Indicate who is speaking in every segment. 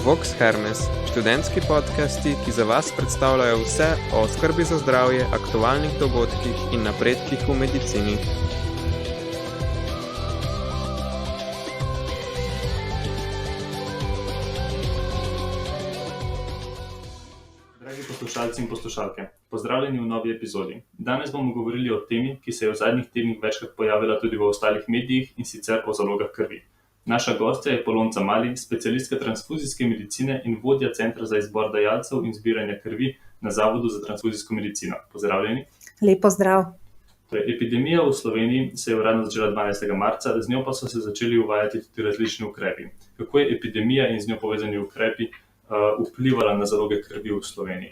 Speaker 1: Vox Hermes, študentski podcasti, ki za vas predstavljajo vse o skrbi za zdravje, aktualnih dogodkih in napredkih v medicini.
Speaker 2: Dragi poslušalci in poslušalke, pozdravljeni v novi epizodi. Danes bomo govorili o temi, ki se je v zadnjih tednih večkrat pojavila tudi v ostalih medijih, in sicer o zalogah krvi. Naša gostja je Polonca Mali, specialistka transfuzijske medicine in vodja Centra za izbor dajalcev in zbiranja krvi na Zavodu za transfuzijsko medicino. Pozdravljeni.
Speaker 3: Lep pozdrav.
Speaker 2: Epidemija v Sloveniji se je uradno začela 12. marca, z njo pa so se začeli uvajati tudi različni ukrepi. Kako je epidemija in z njo povezani ukrepi vplivala na zaloge krvi v Sloveniji?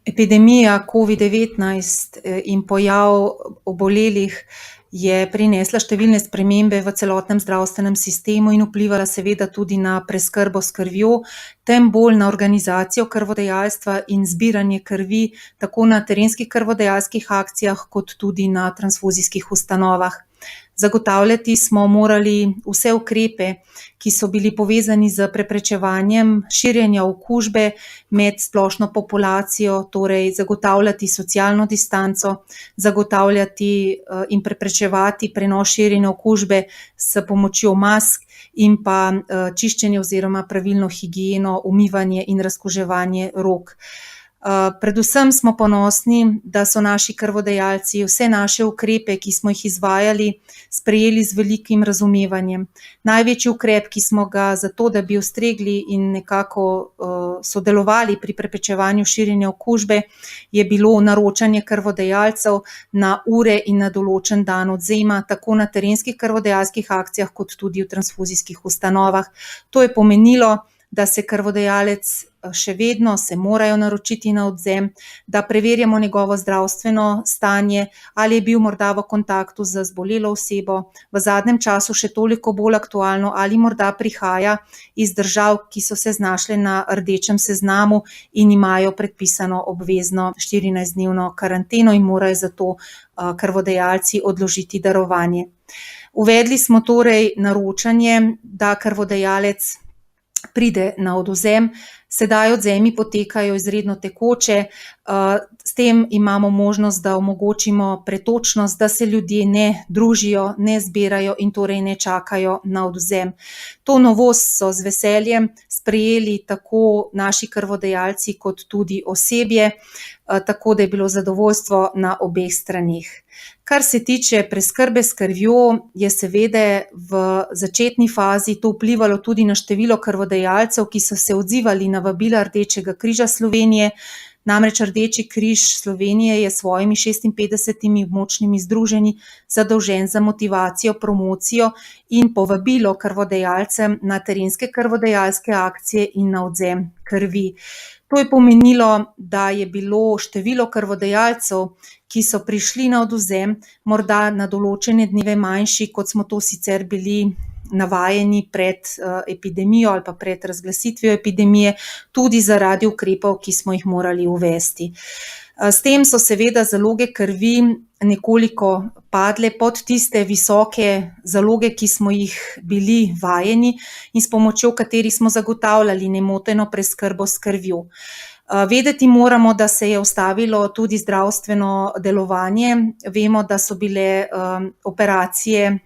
Speaker 3: Epidemija COVID-19 in pojav obolelih je prinesla številne spremembe v celotnem zdravstvenem sistemu in vplivala seveda tudi na preskrbo s krvjo, tem bolj na organizacijo krvodajalstva in zbiranje krvi, tako na terenskih krvodajalskih akcijah, kot tudi na transfuzijskih ustanovah. Zagotavljati smo morali vse ukrepe, ki so bili povezani z preprečevanjem širjenja okužbe med splošno populacijo, torej zagotavljati socialno distanco, zagotavljati in preprečevati prenos širjenja okužbe s pomočjo mask in pa čiščenje oziroma pravilno higieno, umivanje in razkuževanje rok. Predvsem smo ponosni, da so naši krvodajalci vse naše ukrepe, ki smo jih izvajali, sprejeli z velikim razumevanjem. Največji ukrep, ki smo ga zato, da bi ustregli in nekako sodelovali pri preprečevanju širjenja okužbe, je bilo naročanje krvodajalcev na ure in na določen dan odvzema, tako na terenskih krvodajalskih akcijah, kot tudi v transfuzijskih ustanovah. To je pomenilo, da se krvodajalec še vedno se morajo naročiti na odvzem, da preverjamo njegovo zdravstveno stanje, ali je bil morda v kontaktu z zbolelo osebo, v zadnjem času še toliko bolj aktualno, ali morda prihaja iz držav, ki so se znašle na rdečem seznamu in imajo predpisano obvezno 14-dnevno karanteno in morajo zato krvodajalci odložiti darovanje. Uvedli smo torej naročanje, da krvodajalec pride na odvzem. Sedaj odvzemi potekajo izredno tekoče, s tem imamo možnost, da omogočimo pretočnost, da se ljudje ne družijo, ne zbirajo in torej ne čakajo na odvzem. To novost so z veseljem sprejeli tako naši krvodajalci kot tudi osebje, tako da je bilo zadovoljstvo na obeh straneh. Kar se tiče preskrbe s krvjo, je seveda v začetni fazi to vplivalo tudi na število krvodajalcev, ki so se odzivali na vabila Rdečega križa Slovenije. Namreč Rdeči križ Slovenije je s svojimi 56 območnimi združenji zadolžen za motivacijo, promocijo in povabilo krvodajalcem na terenske krvodajalske akcije in na odvzem krvi. To je pomenilo, da je bilo število krvodajalcev, ki so prišli na odvzem, morda na določene dneve manjši, kot smo to sicer bili navajeni pred epidemijo ali pa pred razglasitvijo epidemije, tudi zaradi ukrepov, ki smo jih morali uvesti. S tem so seveda zaloge krvi nekoliko padle pod tiste visoke zaloge, ki smo jih bili vajeni in s pomočjo katerih smo zagotavljali nemoteno preskrbo s krvjo. Vedeti moramo, da se je ustavilo tudi zdravstveno delovanje. Vemo, da so bile operacije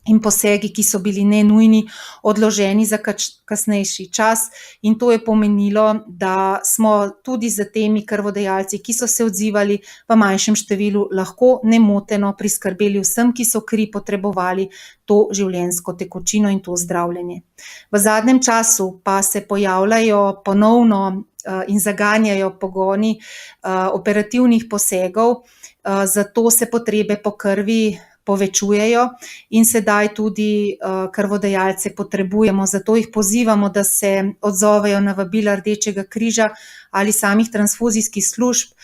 Speaker 3: in posegi, ki so bili nenujni, odloženi za kasnejši čas, in to je pomenilo, da smo tudi z temi krvodajalci, ki so se odzivali v manjšem številu, lahko nemoteno priskrbeli vsem, ki so kri potrebovali to življenjsko tekočino in to zdravljenje. V zadnjem času pa se pojavljajo ponovno in zaganjajo pogoni operativnih posegov, zato se potrebe po krvi povečujejo in sedaj tudi krvodajalce potrebujemo. Zato jih pozivamo, da se odzovejo na vabila Rdečega križa ali samih transfuzijskih služb.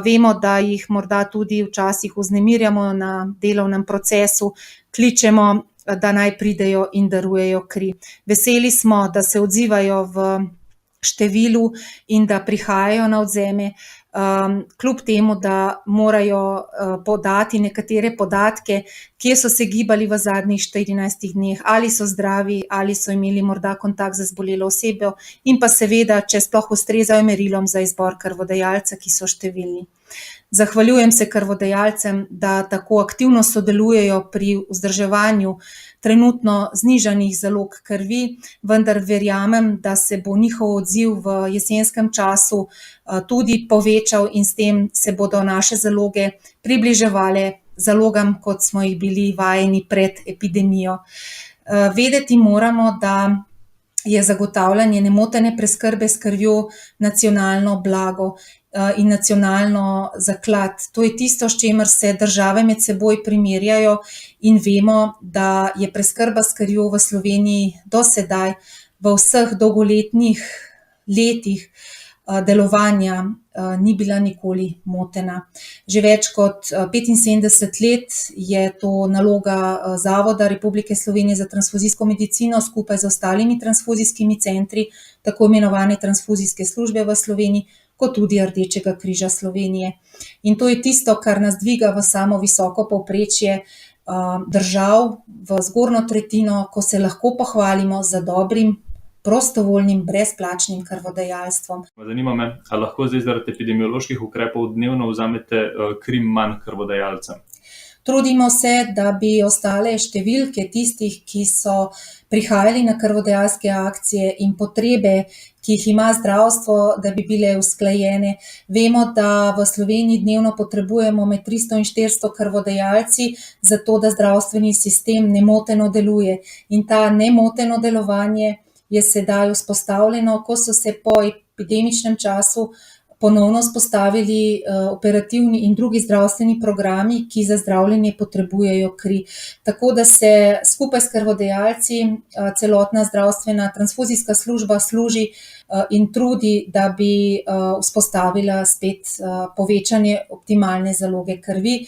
Speaker 3: Vemo, da jih morda tudi včasih vznemirjamo na delovnem procesu, kličemo, da naj pridejo in darujejo kri. Veseli smo, da se odzivajo v številu in da prihajajo na odvzeme. kljub temu, da morajo podati nekatere podatke, kje so se gibali v zadnjih 14 dneh, ali so zdravi, ali so imeli morda kontakt z zbolelo osebo in pa seveda, če sploh ustrezajo merilom za izbor krvodajalca, ki so številni. Zahvaljujem se krvodajalcem, da tako aktivno sodelujejo pri vzdrževanju trenutno znižanih zalog krvi, vendar verjamem, da se bo njihov odziv v jesenskem času tudi povečal in s tem se bodo naše zaloge približevale zalogam, kot smo jih bili vajeni pred epidemijo. Vedeti moramo, da je zagotavljanje nemotene preskrbe s krvjo nacionalno blago in nacionalno zaklad. To je tisto, s čimer se države med seboj primerjajo in vemo, da je preskrba s krvjo v Sloveniji do sedaj v vseh dolgoletnih letih delovanja ni bila nikoli motena. Že več kot 75 let je to naloga Zavoda Republike Slovenije za transfuzijsko medicino skupaj z ostalimi transfuzijskimi centri, tako imenovane transfuzijske službe v Sloveniji, kot tudi Rdečega križa Slovenije. In to je tisto, kar nas dviga v samo visoko povprečje držav, v zgornjo tretjino, ko se lahko pohvalimo z dobrim, prostovoljnim, brezplačnim krvodajalstvom.
Speaker 2: Zanima me, ali lahko zdaj zaradi epidemioloških ukrepov dnevno vzamete kri manj krvodajalcem?
Speaker 3: Trudimo se, da bi ostale številke tistih, ki so prihajali na krvodajalske akcije in potrebe, ki jih ima zdravstvo, da bi bile usklajene. Vemo, da v Sloveniji dnevno potrebujemo med 300 in 400 krvodajalci, zato da zdravstveni sistem nemoteno deluje. In ta nemoteno delovanje je sedaj vzpostavljeno, ko so se po epidemičnem času ponovno vzpostavili operativni in drugi zdravstveni programi, ki za zdravljenje potrebujejo kri. Tako da se skupaj s krvodajalci celotna zdravstvena transfuzijska služba služi in trudi, da bi vzpostavila spet povečanje optimalne zaloge krvi.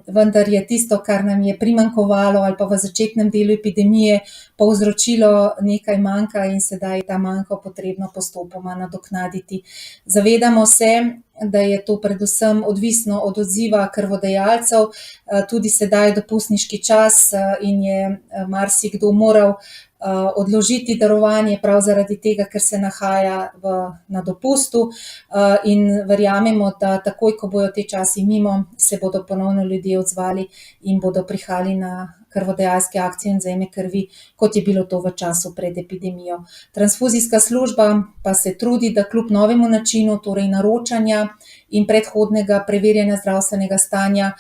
Speaker 3: Vendar je tisto, kar nam je primanjkovalo ali pa v začetnem delu epidemije povzročilo nekaj manjka in sedaj je ta manjko potrebno postopoma nadoknaditi. Zavedamo se, da je to predvsem odvisno od odziva krvodajalcev, tudi sedaj je dopustniški čas in je marsikdo moral odložiti darovanje prav zaradi tega, ker se nahaja na dopustu in verjamemo, da takoj, ko bojo te časi mimo, se bodo ponovno ljudje odzvali in bodo prihajali na krvodajalske akcije in vzajeme krvi, kot je bilo to v času pred epidemijo. Transfuzijska služba pa se trudi, da kljub novemu načinu, torej naročanja in predhodnega preverjanja zdravstvenega stanja,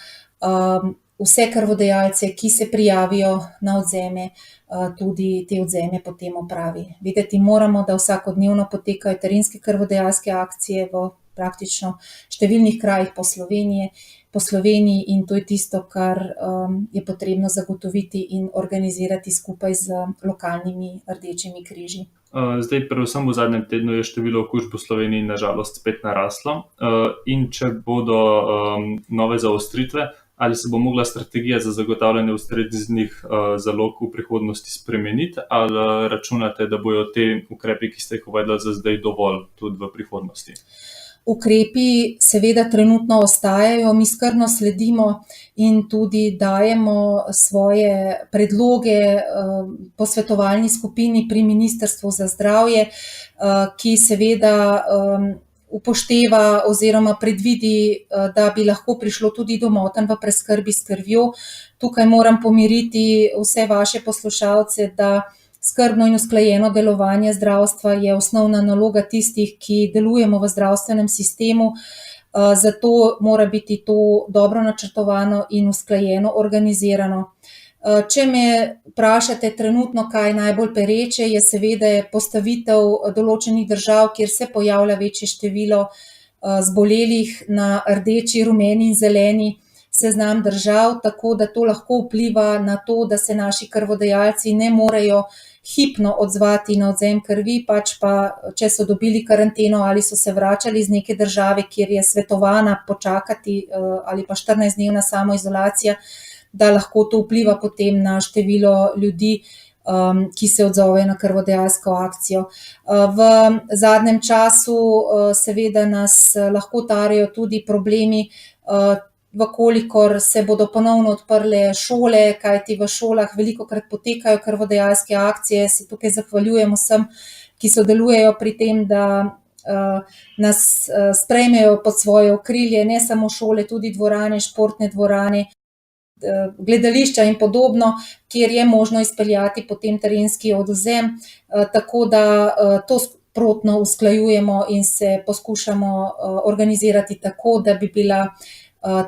Speaker 3: vse krvodajalce, ki se prijavijo na odvzeme, tudi te odvzeme potem opravi. Vedeti moramo, da vsakodnevno potekajo terenske krvodajalske akcije v praktično številnih krajih po Sloveniji in to je tisto, kar je potrebno zagotoviti in organizirati skupaj z lokalnimi rdečimi križi.
Speaker 2: Zdaj, predvsem v zadnjem tednu je število okužb v Sloveniji na žalost spet naraslo in če bodo nove zaostritve, ali se bo mogla strategija za zagotavljanje ustreznih zalog v prihodnosti spremeniti, ali računate, da bojo te ukrepi, ki ste jih uvedli za zdaj, dovolj tudi v prihodnosti?
Speaker 3: Ukrepi seveda trenutno ostajajo, mi skrbno sledimo in tudi dajemo svoje predloge posvetovalni skupini pri Ministrstvu za zdravje, ki seveda upošteva oziroma predvidi, da bi lahko prišlo tudi do motenj v preskrbi s krvjo. Tukaj moram pomiriti vse vaše poslušalce, da skrbno in usklajeno delovanje zdravstva je osnovna naloga tistih, ki delujemo v zdravstvenem sistemu, zato mora biti to dobro načrtovano in usklajeno organizirano. Če me vprašate trenutno, kaj je najbolj pereče, je seveda postavitev določenih držav, kjer se pojavlja večje število zbolelih na rdeči, rumeni in zeleni seznam držav, tako da to lahko vpliva na to, da se naši krvodajalci ne morejo hipno odzvati na odvzem krvi, pač pa, če so dobili karanteno ali so se vračali iz neke države, kjer je svetovana počakati ali pa 14-dnevna samoizolacija, da lahko to vpliva potem na število ljudi, ki se odzovejo na krvodajalsko akcijo. V zadnjem času seveda nas lahko tarajo tudi problemi, vkolikor se bodo ponovno odprle šole, kajti v šolah velikokrat potekajo krvodajalske akcije. Se tukaj zahvaljujem vsem, ki sodelujejo pri tem, da nas sprejmejo pod svoje okrilje, ne samo šole, tudi dvorane, športne dvorane, gledališča in podobno, kjer je možno izpeljati potem terenski odvzem, tako da to sprotno usklajujemo in se poskušamo organizirati tako, da bi bila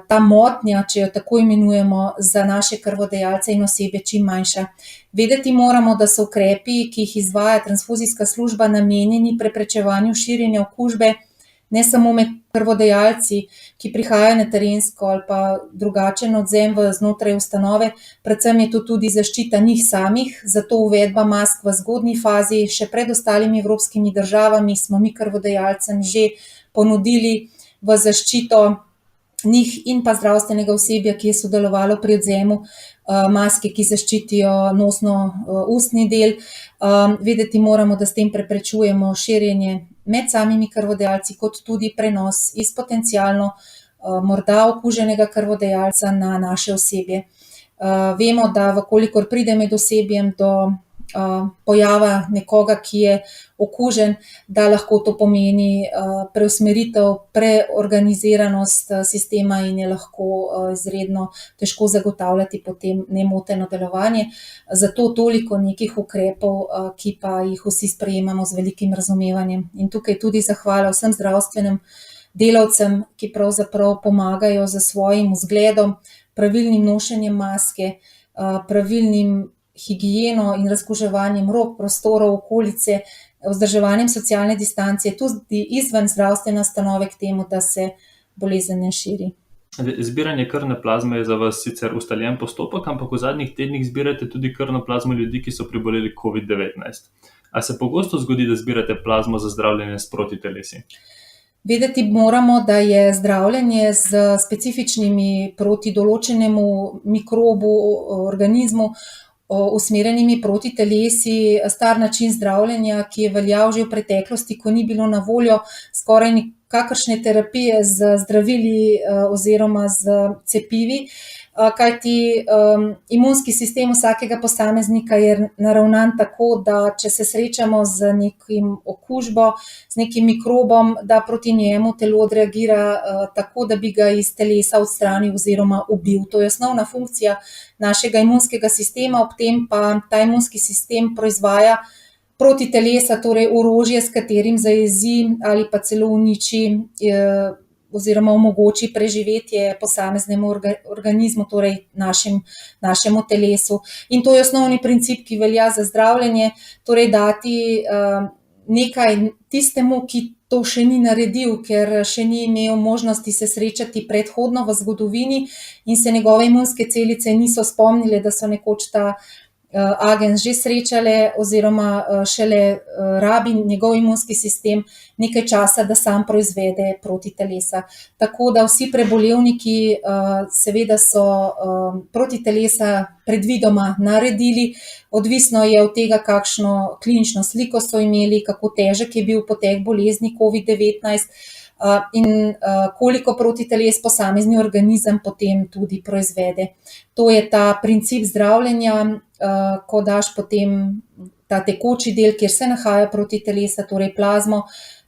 Speaker 3: ta motnja, če jo tako imenujemo, za naše krvodajalce in osebe čim manjša. Vedeti moramo, da so ukrepi, ki jih izvaja transfuzijska služba, namenjeni preprečevanju širjenja okužbe, ne samo med krvodajalci, ki prihajajo na terensko ali pa drugačen odvzem znotraj ustanove, predvsem je to tudi zaščita njih samih, zato uvedba mask v zgodnji fazi. Še pred ostalimi evropskimi državami smo mi krvodajalcem že ponudili v zaščito njih in pa zdravstvenega osebja, ki je sodelovalo pri odvzemu, maske, ki zaščitijo nosno-ustni del. Vedeti moramo, da s tem preprečujemo širjenje med samimi krvodajalci, kot tudi prenos iz potencialno morda okuženega krvodajalca na naše osebje. Vemo, da vkolikor pride med osebjem do pojava nekoga, ki je okužen, da lahko to pomeni preusmeritev, preorganiziranost sistema in je lahko izredno težko zagotavljati potem nemoteno delovanje. Zato toliko nekih ukrepov, ki pa jih vsi sprejemamo z velikim razumevanjem. In tukaj tudi zahvala vsem zdravstvenim delavcem, ki pravzaprav pomagajo za svojim vzgledom, pravilnim nošenjem maske, pravilnim higieno in razkuževanjem rok, prostorov, okolice, vzdrževanjem socialne distance, tudi izven zdravstvene ustanove k temu, da se bolezen ne širi.
Speaker 2: Zbiranje krvne plazme je za vas sicer ustaljen postopek, ampak v zadnjih tednih zbirate tudi krvno plazmo ljudi, ki so preboleli COVID-19. A se pogosto zgodi, da zbirate plazmo za zdravljenje s protitelesi?
Speaker 3: Vedeti moramo, da je zdravljenje z specifičnimi proti določenemu mikrobu, organizmu, usmerjenimi protitelesi, star način zdravljenja, ki je veljal že v preteklosti, ko ni bilo na voljo skoraj nikakršne terapije z zdravili oziroma z cepivi, kajti imunski sistem vsakega posameznika je naravnan tako, da če se srečamo z nekim okužbo, z nekim mikrobom, da proti njemu telo odreagira tako, da bi ga iz telesa odstranil oziroma ubil. To je osnovna funkcija našega imunskega sistema, ob tem pa ta imunski sistem proizvaja protitelesa, torej orožje, s katerim zajezi ali pa celo uniči oziroma omogoči preživetje posameznemu organizmu, torej našemu telesu. In to je osnovni princip, ki velja za zdravljenje, torej dati nekaj tistemu, ki to še ni naredil, ker še ni imel možnosti se srečati predhodno v zgodovini in se njegove imunske celice niso spomnile, da so nekoč ta agens že srečale oziroma šele rabi njegov imunski sistem nekaj časa, da sam proizvede protitelesa. Tako da vsi prebolevniki seveda so protitelesa predvidoma naredili, odvisno je od tega, kakšno klinično sliko so imeli, kako težek je bil potek bolezni COVID-19 in koliko protiteles posamezni organizem potem tudi proizvede. To je ta princip zdravljenja, ko daš potem ta tekoči del, kjer se nahaja protitelesa, torej plazmo,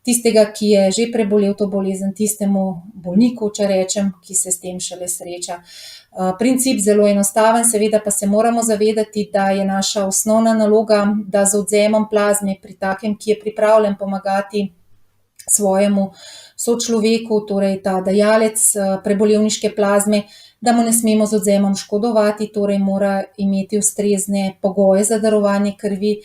Speaker 3: tistega, ki je že prebolel to bolezen, tistemu bolniku, če rečem, ki se s tem šele sreča. Princip zelo enostaven, seveda pa se moramo zavedati, da je naša osnovna naloga, da z odvzemom plazme pri takem, ki je pripravljen pomagati svojemu sočloveku, torej ta dajalec prebolevniške plazme, da mu ne smemo z odvzemom škodovati, torej mora imeti ustrezne pogoje za darovanje krvi,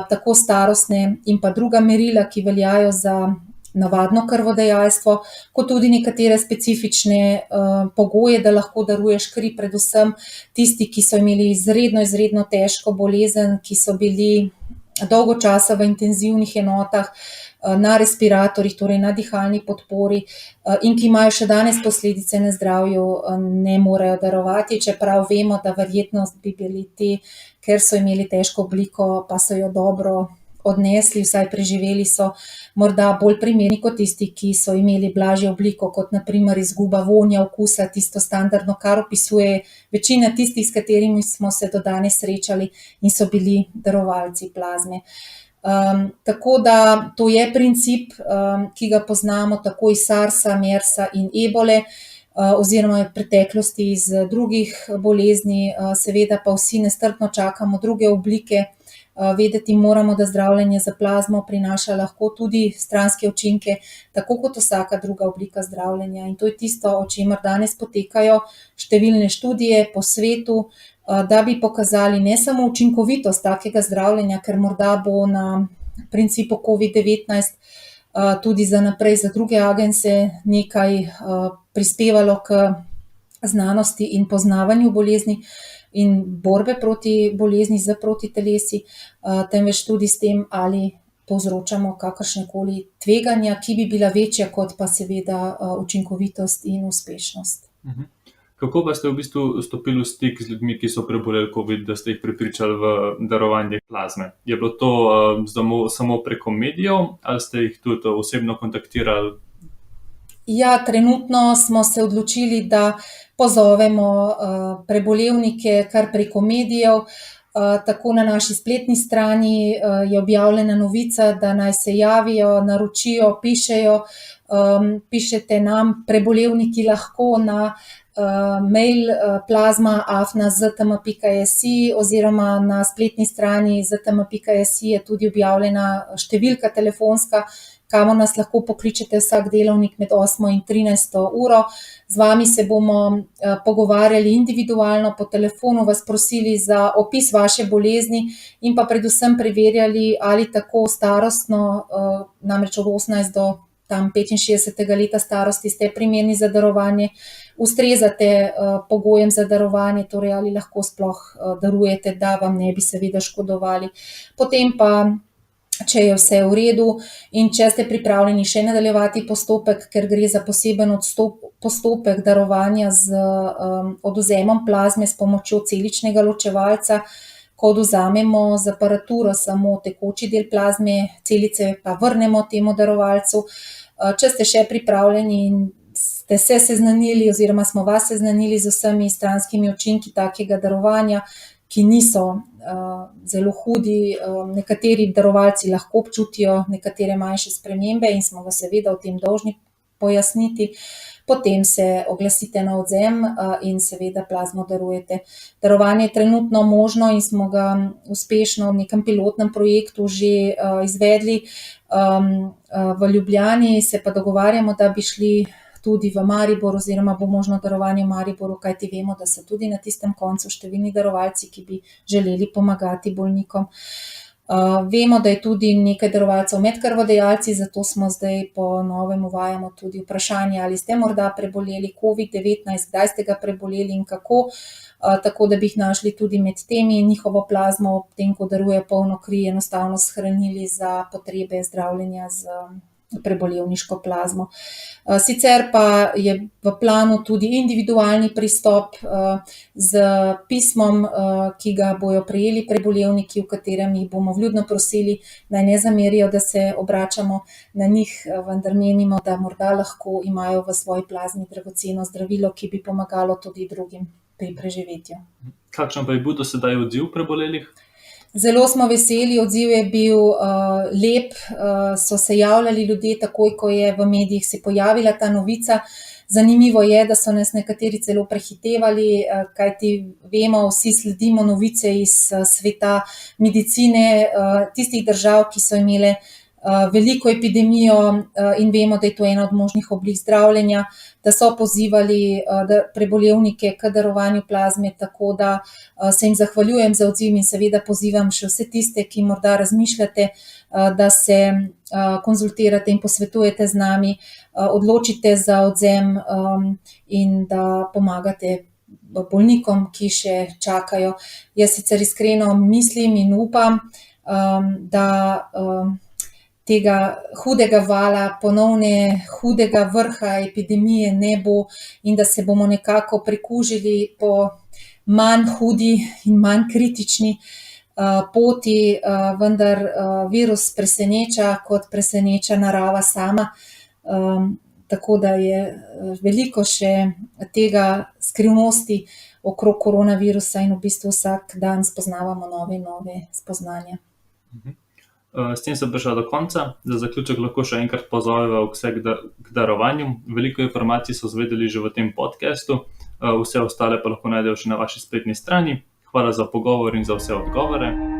Speaker 3: tako starostne in pa druga merila, ki veljajo za navadno krvodajalstvo, kot tudi nekatere specifične pogoje, da lahko daruješ kri, predvsem tisti, ki so imeli izredno težko bolezen, ki so bili dolgo časa v intenzivnih enotah, na respiratorjih, torej na dihalni podpori in ki imajo še danes posledice na zdravju, ne morejo darovati, čeprav vemo, da verjetno bi bili ti ker so imeli težko obliko, pa so jo dobro odnesli, vsaj preživeli so, morda bolj primerni kot tisti, ki so imeli blažjo obliko, kot na primer izguba vonja, okusa, tisto standardno, kar opisuje večina tistih, s katerimi smo se do danes srečali in so bili darovalci plazme. Tako da to je princip, ki ga poznamo tako iz SARS-a, MERS-a in ebole, oziroma v preteklosti iz drugih bolezni, seveda pa vsi nestrpno čakamo druge oblike. Vedeti moramo, da zdravljenje z plazmo prinaša lahko tudi stranske učinke, tako kot vsaka druga oblika zdravljenja. In to je tisto, o čemer danes potekajo številne študije po svetu, da bi pokazali ne samo učinkovitost takega zdravljenja, ker morda bo na principu COVID-19 tudi za naprej za druge agense nekaj prispevalo k znanosti in poznavanju bolezni in borbe proti bolezni z protitelesi, temveč tudi s tem, ali povzročamo kakršnekoli tveganja, ki bi bila večja kot pa seveda učinkovitost in uspešnost.
Speaker 2: Kako pa ste v bistvu stopili v stik z ljudmi, ki so preboleli COVID, da ste jih prepričali v darovanje plazme? Je bilo to samo preko medijev ali ste jih tudi osebno kontaktirali?
Speaker 3: Ja, trenutno smo se odločili, da pozovemo prebolevnike kar preko medijev. Tako na naši spletni strani je objavljena novica, da naj se javijo, naročijo, pišejo. Pišete nam, prebolevniki, lahko na mail plazma@ztm.si oziroma na spletni strani ztm.si je tudi objavljena številka telefonska, kamor nas lahko pokličete vsak delovnik med 8 in 13 uro. Z vami se bomo pogovarjali individualno po telefonu, vas prosili za opis vaše bolezni in pa predvsem preverjali, ali tako starostno, namreč od 18 do 65. leta starosti ste primerni za darovanje, ustrezate pogojem za darovanje, torej ali lahko sploh darujete, da vam ne bi seveda škodovali. Potem pa, če je vse v redu in če ste pripravljeni še nadaljevati postopek, ker gre za poseben postopek darovanja z odvzemom plazme s pomočjo celičnega ločevalca, ko odvzamemo z aparaturo samo tekoči del plazme, celice pa vrnemo temu darovalcu. Če ste še pripravljeni in ste se seznanili oziroma smo vas seznanili z vsemi stranskimi učinki takega darovanja, ki niso zelo hudi, nekateri darovalci lahko občutijo nekatere manjše spremembe in smo vas seveda o tem dolžni pojasniti, potem se oglasite na odvzem in seveda plazmo darujete. Darovanje je trenutno možno in smo ga uspešno v nekem pilotnem projektu že izvedli. V Ljubljani se pa dogovarjamo, da bi šli tudi v Maribor oziroma bo možno darovanje v Mariboru, kajti vemo, da so tudi na tistem koncu številni darovalci, ki bi želeli pomagati bolnikom. Vemo, da je tudi nekaj darovalcev med krvodajalci, zato smo zdaj po novem uvajamo tudi vprašanje, ali ste morda preboleli COVID-19, kdaj ste ga preboleli in kako, tako da bi jih našli tudi med temi in njihovo plazmo, ob tem, ko daruje polno kri, enostavno shranili za potrebe zdravljenja z prebolevniško plazmo. Sicer pa je v planu tudi individualni pristop z pismom, ki ga bojo prejeli prebolevniki, v katerem jih bomo vljudno prosili, naj ne zamerijo, da se obračamo na njih, vendar menimo, da morda lahko imajo v svoji plazmi dragoceno zdravilo, ki bi pomagalo tudi drugim pri preživetju.
Speaker 2: Kakšen pa je bil do sedaj odziv prebolelih?
Speaker 3: Zelo smo veseli, odziv je bil lep, so se javljali ljudje takoj, ko je v medijih se pojavila ta novica. Zanimivo je, da so nas nekateri celo prehitevali, kajti vemo, vsi sledimo novice iz sveta medicine, tistih držav, ki so imele veliko epidemijo in vemo, da je to ena od možnih oblik zdravljenja, da so pozivali prebolevnike k darovanju plazme, tako da se jim zahvaljujem za odziv in seveda pozivam še vse tiste, ki morda razmišljate, da se konzultirate in posvetujete z nami, odločite za odvzem in da pomagate bolnikom, ki še čakajo. Jaz sicer iskreno mislim in upam, da tega hudega vala, hudega vrha epidemije ne bo in da se bomo nekako prekužili po manj hudi in manj kritični poti, vendar virus preseneča, kot preseneča narava sama. Tako da je veliko še tega skrivnosti okrog koronavirusa in v bistvu vsak dan spoznavamo nove in nove spoznanja.
Speaker 2: S tem sem prišla do konca. Za zaključek lahko še enkrat pozoveva vse k darovanju. Veliko informacij so izvedeli že v tem podcastu, vse ostale pa lahko najdejo še na vaši spletni strani. Hvala za pogovor in za vse odgovore.